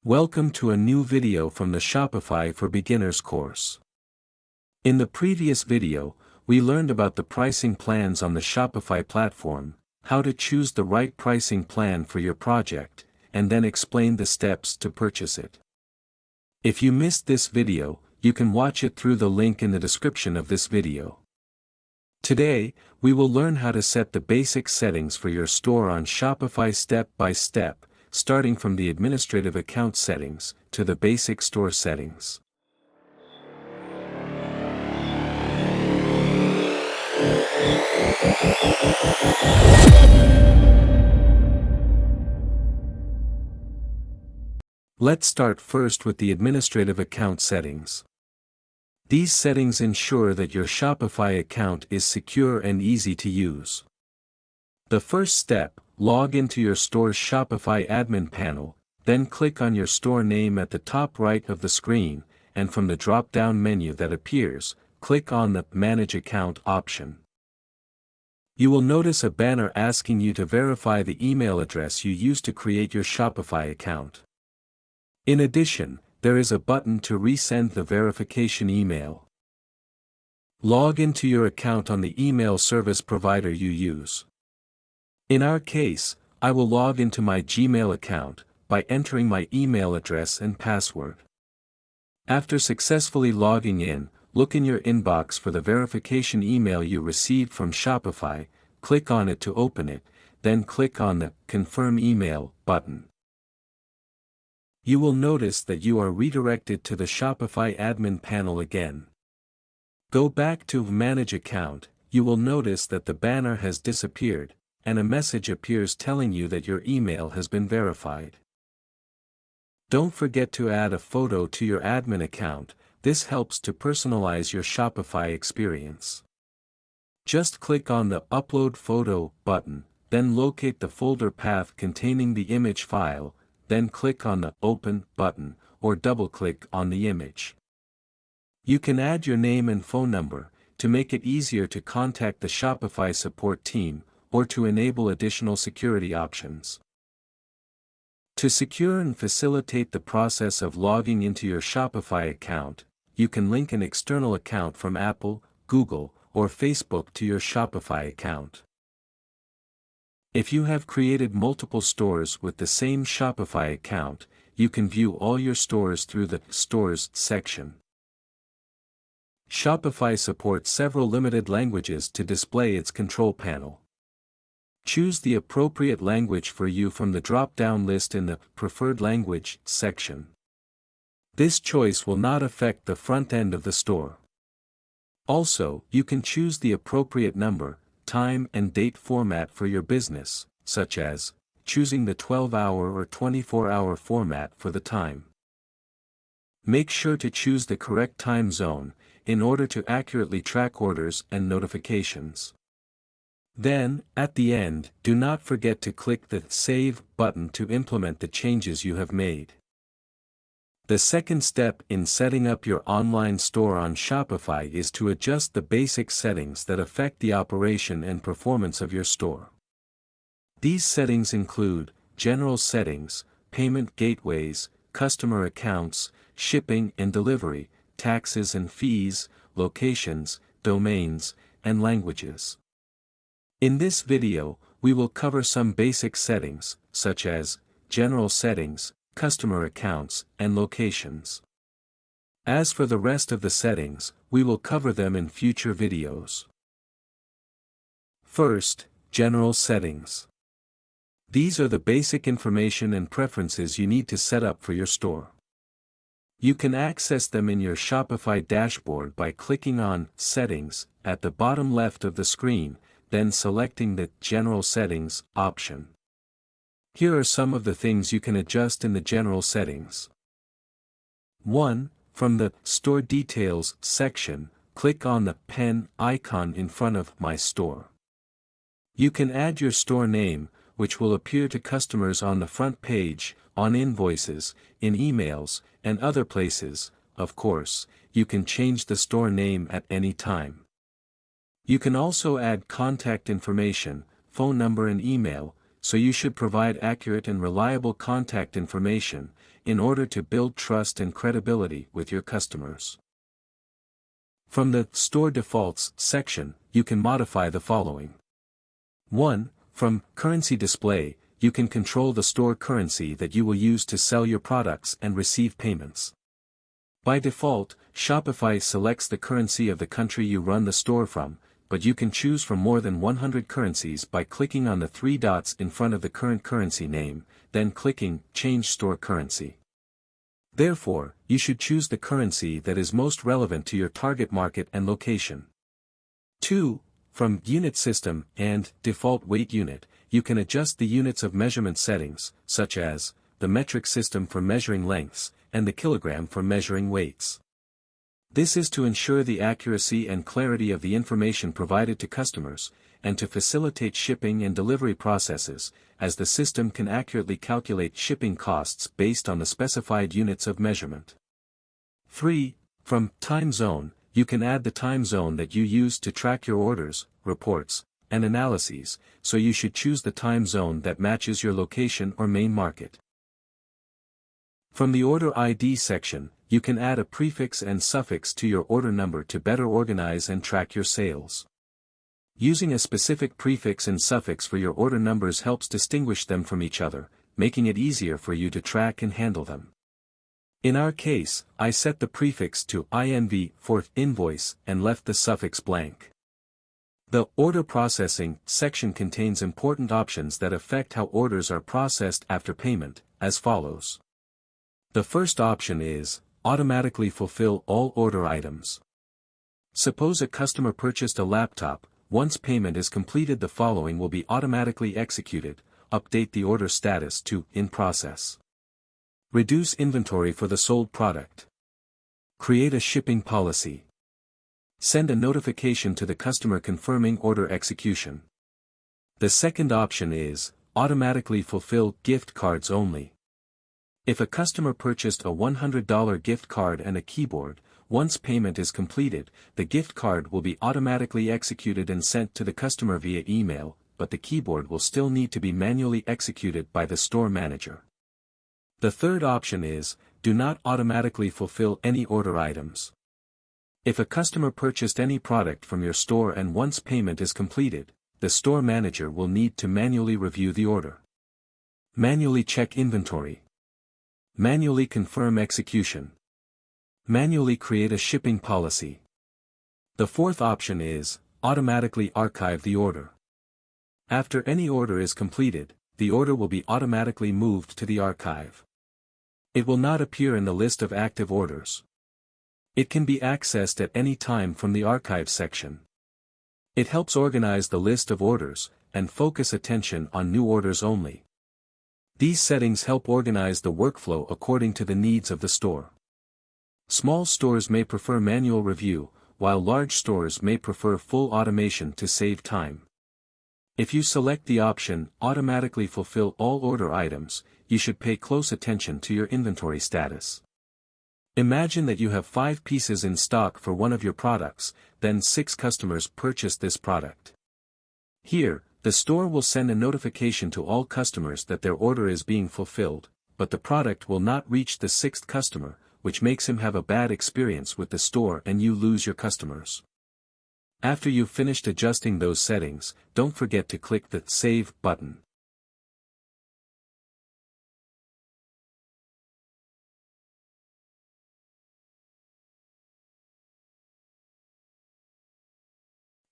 Welcome to a new video from the Shopify for Beginners course. In the previous video, we learned about the pricing plans on the Shopify platform, how to choose the right pricing plan for your project, and then explained the steps to purchase it. If you missed this video, you can watch it through the link in the description of this video. Today, we will learn how to set the basic settings for your store on Shopify step by step, starting from the administrative account settings to the basic store settings. Let's start first with the administrative account settings. These settings ensure that your Shopify account is secure and easy to use. The first step, log into your store's Shopify admin panel, then click on your store name at the top right of the screen, and from the drop-down menu that appears, click on the Manage Account option. You will notice a banner asking you to verify the email address you used to create your Shopify account. In addition, there is a button to resend the verification email. Log into your account on the email service provider you use. In our case, I will log into my Gmail account by entering my email address and password. After successfully logging in, look in your inbox for the verification email you received from Shopify, click on it to open it, then click on the Confirm Email button. You will notice that you are redirected to the Shopify admin panel again. Go back to Manage Account. You will notice that the banner has disappeared, and a message appears telling you that your email has been verified. Don't forget to add a photo to your admin account. This helps to personalize your Shopify experience. Just click on the Upload Photo button, then locate the folder path containing the image file, then click on the Open button, or double-click on the image. You can add your name and phone number, to make it easier to contact the Shopify support team, or to enable additional security options. To secure and facilitate the process of logging into your Shopify account, you can link an external account from Apple, Google, or Facebook to your Shopify account. If you have created multiple stores with the same Shopify account, you can view all your stores through the Stores section. Shopify supports several limited languages to display its control panel. Choose the appropriate language for you from the drop-down list in the Preferred Language section. This choice will not affect the front end of the store. Also, you can choose the appropriate number, time and date format for your business, such as choosing the 12-hour or 24-hour format for the time. Make sure to choose the correct time zone, in order to accurately track orders and notifications. Then, at the end, do not forget to click the Save button to implement the changes you have made. The second step in setting up your online store on Shopify is to adjust the basic settings that affect the operation and performance of your store. These settings include General Settings, Payment Gateways, Customer Accounts, Shipping and Delivery, Taxes and Fees, Locations, Domains, and Languages. In this video, we will cover some basic settings, such as General Settings, Customer Accounts, and Locations. As for the rest of the settings, we will cover them in future videos. First, General Settings. These are the basic information and preferences you need to set up for your store. You can access them in your Shopify dashboard by clicking on Settings at the bottom left of the screen, then selecting the General Settings option. Here are some of the things you can adjust in the General Settings. 1. From the Store Details section, click on the pen icon in front of My Store. You can add your store name, which will appear to customers on the front page, on invoices, in emails, and other places. Of course, you can change the store name at any time. You can also add contact information, phone number and email, so you should provide accurate and reliable contact information, in order to build trust and credibility with your customers. From the Store Defaults section, you can modify the following. 1. From Currency Display, you can control the store currency that you will use to sell your products and receive payments. By default, Shopify selects the currency of the country you run the store from, but you can choose from more than 100 currencies by clicking on the three dots in front of the current currency name, then clicking Change Store Currency. Therefore, you should choose the currency that is most relevant to your target market and location. 2. From Unit System and Default Weight Unit, you can adjust the units of measurement settings, such as the metric system for measuring lengths, and the kilogram for measuring weights. This is to ensure the accuracy and clarity of the information provided to customers, and to facilitate shipping and delivery processes, as the system can accurately calculate shipping costs based on the specified units of measurement. 3. From Time Zone, you can add the time zone that you use to track your orders, reports, and analyses, so you should choose the time zone that matches your location or main market. From the Order ID section, you can add a prefix and suffix to your order number to better organize and track your sales. Using a specific prefix and suffix for your order numbers helps distinguish them from each other, making it easier for you to track and handle them. In our case, I set the prefix to INV for invoice and left the suffix blank. The Order Processing section contains important options that affect how orders are processed after payment, as follows. The first option is, automatically fulfill all order items. Suppose a customer purchased a laptop, once payment is completed the following will be automatically executed: update the order status to in process. Reduce inventory for the sold product. Create a shipping policy. Send a notification to the customer confirming order execution. The second option is, automatically fulfill gift cards only. If a customer purchased a $100 gift card and a keyboard, once payment is completed, the gift card will be automatically executed and sent to the customer via email, but the keyboard will still need to be manually executed by the store manager. The third option is, do not automatically fulfill any order items. If a customer purchased any product from your store and once payment is completed, the store manager will need to manually review the order. Manually check inventory. Manually confirm execution. Manually create a shipping policy. The fourth option is, automatically archive the order. After any order is completed, the order will be automatically moved to the archive. It will not appear in the list of active orders. It can be accessed at any time from the archive section. It helps organize the list of orders, and focus attention on new orders only. These settings help organize the workflow according to the needs of the store. Small stores may prefer manual review, while large stores may prefer full automation to save time. If you select the option, automatically fulfill all order items, you should pay close attention to your inventory status. Imagine that you have 5 pieces in stock for one of your products, then 6 customers purchased this product. Here, the store will send a notification to all customers that their order is being fulfilled, but the product will not reach the 6th customer, which makes him have a bad experience with the store and you lose your customers. After you've finished adjusting those settings, don't forget to click the Save button.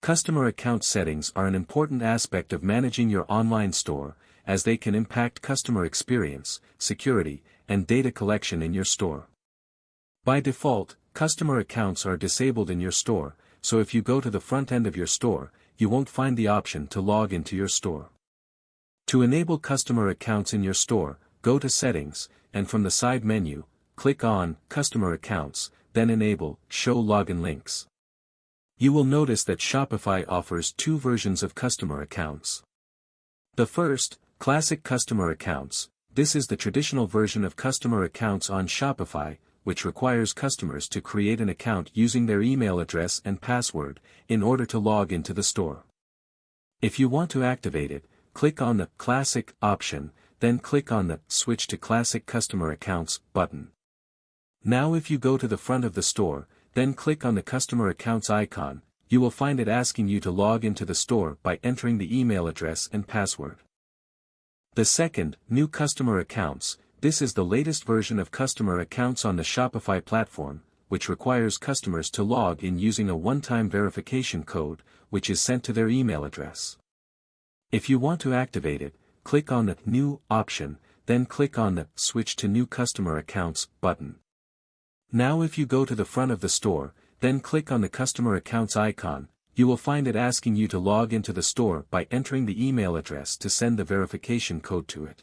Customer account settings are an important aspect of managing your online store, as they can impact customer experience, security, and data collection in your store. By default, customer accounts are disabled in your store, so if you go to the front end of your store, you won't find the option to log into your store. To enable customer accounts in your store, go to Settings, and from the side menu, click on Customer Accounts, then enable Show Login Links. You will notice that Shopify offers 2 versions of customer accounts. The first, Classic Customer Accounts. This is the traditional version of customer accounts on Shopify, which requires customers to create an account using their email address and password, in order to log into the store. If you want to activate it, click on the Classic option, then click on the Switch to Classic Customer Accounts button. Now if you go to the front of the store, then click on the Customer Accounts icon, you will find it asking you to log into the store by entering the email address and password. The second, New Customer Accounts. This is the latest version of customer accounts on the Shopify platform, which requires customers to log in using a one-time verification code, which is sent to their email address. If you want to activate it, click on the New option, then click on the Switch to New Customer Accounts button. Now if you go to the front of the store, then click on the Customer Accounts icon, you will find it asking you to log into the store by entering the email address to send the verification code to it.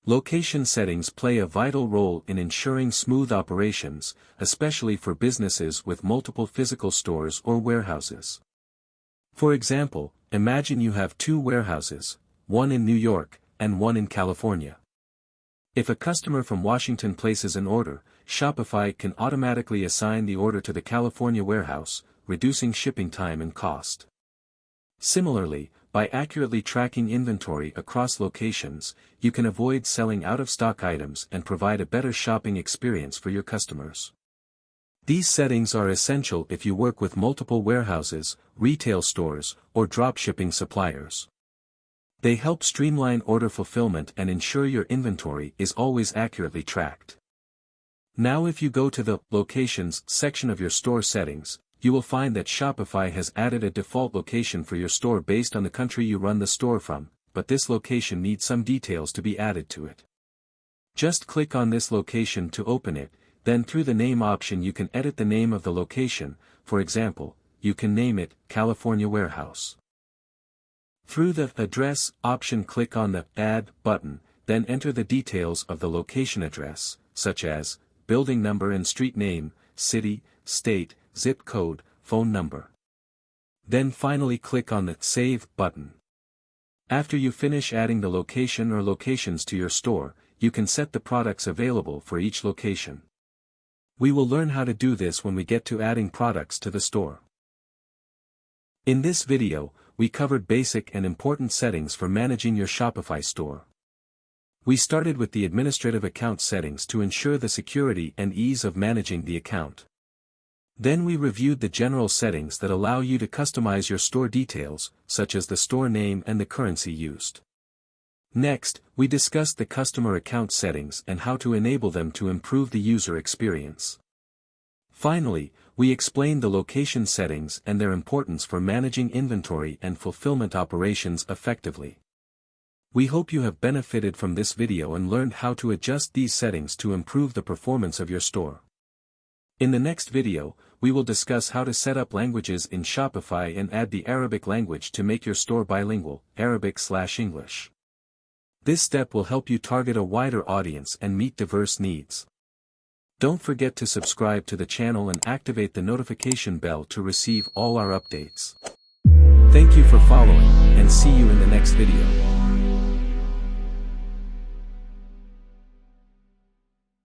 Location settings play a vital role in ensuring smooth operations, especially for businesses with multiple physical stores or warehouses. For example, imagine you have 2 warehouses, one in New York, and one in California. If a customer from Washington places an order, Shopify can automatically assign the order to the California warehouse, reducing shipping time and cost. Similarly, by accurately tracking inventory across locations, you can avoid selling out-of-stock items and provide a better shopping experience for your customers. These settings are essential if you work with multiple warehouses, retail stores, or dropshipping suppliers. They help streamline order fulfillment and ensure your inventory is always accurately tracked. Now if you go to the Locations section of your store settings, you will find that Shopify has added a default location for your store based on the country you run the store from, but this location needs some details to be added to it. Just click on this location to open it, then through the name option you can edit the name of the location. For example, you can name it California Warehouse. Through the Address option click on the Add button, then enter the details of the location address, such as building number and street name, city, state, zip code, phone number. Then finally click on the Save button. After you finish adding the location or locations to your store, you can set the products available for each location. We will learn how to do this when we get to adding products to the store. In this video, we covered basic and important settings for managing your Shopify store. We started with the administrative account settings to ensure the security and ease of managing the account. Then we reviewed the general settings that allow you to customize your store details, such as the store name and the currency used. Next, we discussed the customer account settings and how to enable them to improve the user experience. Finally, we explained the location settings and their importance for managing inventory and fulfillment operations effectively. We hope you have benefited from this video and learned how to adjust these settings to improve the performance of your store. In the next video, we will discuss how to set up languages in Shopify and add the Arabic language to make your store bilingual, Arabic/English. This step will help you target a wider audience and meet diverse needs. Don't forget to subscribe to the channel and activate the notification bell to receive all our updates. Thank you for following, and see you in the next video.